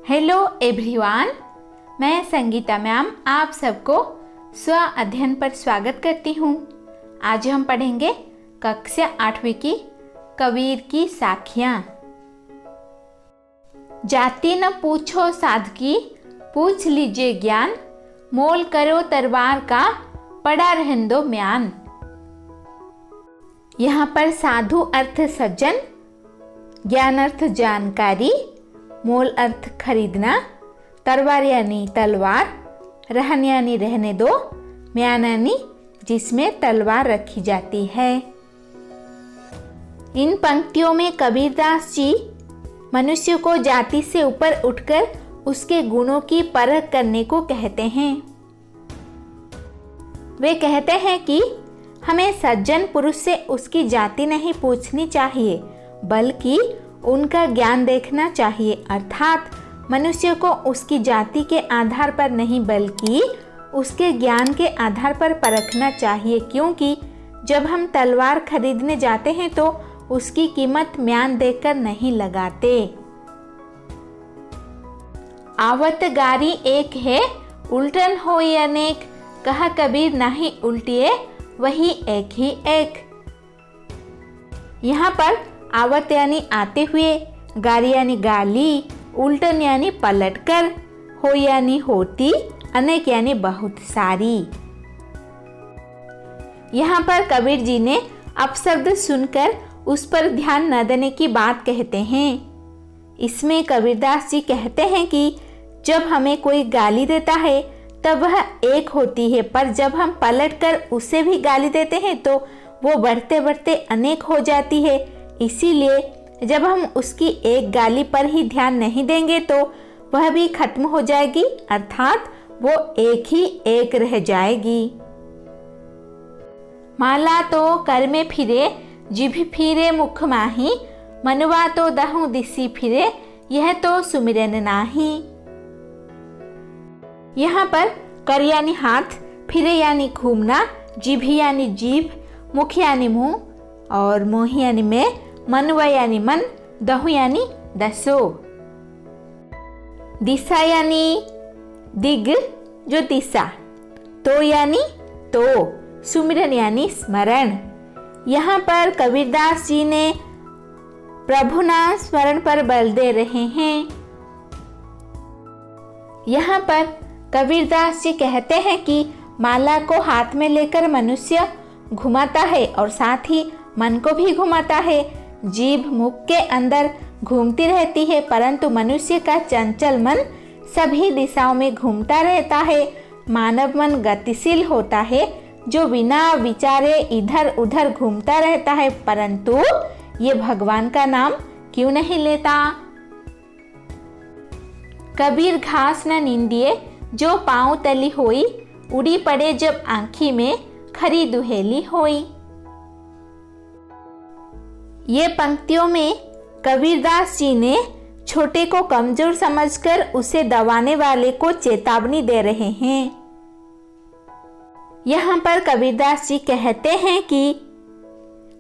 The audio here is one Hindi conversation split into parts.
हेलो एवरीवन, मैं संगीता मैम आप सबको स्व अध्ययन पर स्वागत करती हूँ। आज हम पढ़ेंगे कक्षा 8वीं की कबीर की साखियाँ। जाति न पूछो साधकी, पूछ लीजिए ज्ञान, मोल करो तरवार का, पड़ा रहन दो म्यान। यहाँ पर साधु अर्थ सज्जन, ज्ञान अर्थ जानकारी, मोल अर्थ खरीदना, तरवार यानी तलवार, रहन यानी रहने दो, म्यान यानी जिसमें तलवार रखी जाती है। इन पंक्तियों में कबीरदास जी मनुष्य को जाति से ऊपर उठकर उसके गुणों की परख करने को कहते हैं। वे कहते हैं कि हमें सज्जन पुरुष से उसकी जाति नहीं पूछनी चाहिए, बल्कि उनका ज्ञान देखना चाहिए। अर्थात मनुष्य को उसकी जाति के आधार पर नहीं बल्कि उसके ज्ञान के आधार पर परखना चाहिए, क्योंकि जब हम तलवार खरीदने जाते हैं तो उसकी कीमत म्यान देखकर नहीं लगाते। आवत गारी एक है, उल्टन होई अनेक, कहा कबीर नहीं उल्टिए, वही एक ही एक। यहाँ पर आवत यानी आते हुए, गारी यानी गाली, उल्टन यानी पलटकर, हो यानी होती, अनेक यानी बहुत सारी। यहाँ पर कबीर जी ने अपशब्द सुनकर उस पर ध्यान न देने की बात कहते हैं। इसमें कबीरदास जी कहते हैं कि जब हमें कोई गाली देता है तब वह एक होती है, पर जब हम पलटकर उसे भी गाली देते हैं तो वो बढ़ते बढ़ते अनेक हो जाती है। इसीलिए जब हम उसकी एक गाली पर ही ध्यान नहीं देंगे तो वह भी खत्म हो जाएगी, अर्थात वो एक ही एक रह जाएगी। माला तो कर में फिरे, जिभ फिरे मुख माही, मनवा तो दहु दिसी फिरे, यह तो सुमिरन नाही। यहाँ पर कर यानी हाथ, फिरे यानी घूमना, जिभ यानी जीभ, मुख यानी मुंह और मोही यानी में, मनवा यानी मन, दहु यानी दसो। दिशा यानी दिग जो दिशा, तो यानी तो, सुमिरन यानी स्मरण। यहाँ पर कबीरदास जी ने प्रभु नाम स्मरण पर बल दे रहे हैं। यहाँ पर कबीरदास जी कहते हैं कि माला को हाथ में लेकर मनुष्य घुमाता है और साथ ही मन को भी घुमाता है। जीभ मुख के अंदर घूमती रहती है, परंतु मनुष्य का चंचल मन सभी दिशाओं में घूमता रहता है। मानव मन गतिशील होता है, जो बिना विचारे इधर उधर घूमता रहता है, परंतु ये भगवान का नाम क्यों नहीं लेता। कबीर घास न निंदिए, जो पाँव तली होई, उड़ी पड़े जब आँखी में, खरी दुहेली होई। ये पंक्तियों में कबीरदास जी ने छोटे को कमजोर समझकर उसे दबाने वाले को चेतावनी दे रहे हैं। यहाँ पर कबीरदास जी कहते हैं कि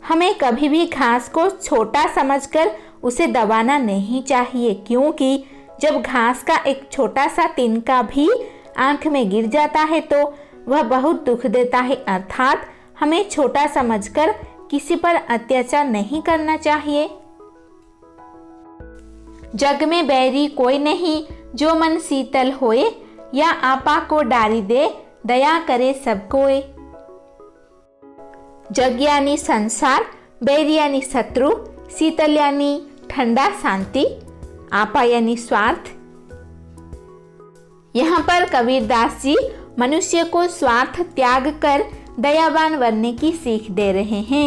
हमें कभी भी घास को छोटा समझकर उसे दबाना नहीं चाहिए, क्योंकि जब घास का एक छोटा सा तिनका भी आंख में गिर जाता है तो वह बहुत दुख देता है। अर्थात हमें छोटा समझकर किसी पर अत्याचार नहीं करना चाहिए। जग में बैरी कोई नहीं, जो मन शीतल होए, या आपा को डारी दे, दया करे सब कोई। जग यानी संसार, बैरी यानी शत्रु, शीतल यानी ठंडा शांति, आपा यानी स्वार्थ। यहाँ पर कबीरदास जी मनुष्य को स्वार्थ त्याग कर दयावान बनने की सीख दे रहे हैं।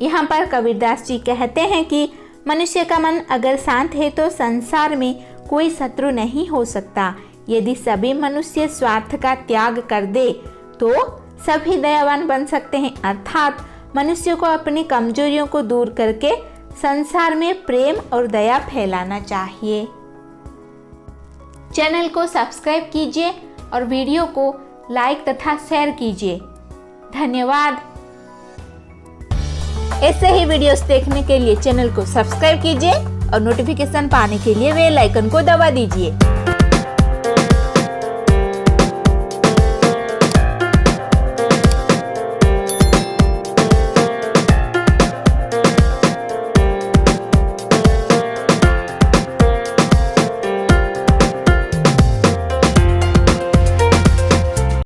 यहाँ पर कबीरदास जी कहते हैं कि मनुष्य का मन अगर शांत है तो संसार में कोई शत्रु नहीं हो सकता। यदि सभी मनुष्य स्वार्थ का त्याग कर दे तो सभी दयावान बन सकते हैं, अर्थात मनुष्य को अपनी कमजोरियों को दूर करके संसार में प्रेम और दया फैलाना चाहिए। चैनल को सब्सक्राइब कीजिए और वीडियो को लाइक तथा शेयर कीजिए। धन्यवाद। ऐसे ही वीडियोस देखने के लिए चैनल को सब्सक्राइब कीजिए और नोटिफिकेशन पाने के लिए बेल आइकन को दबा दीजिए।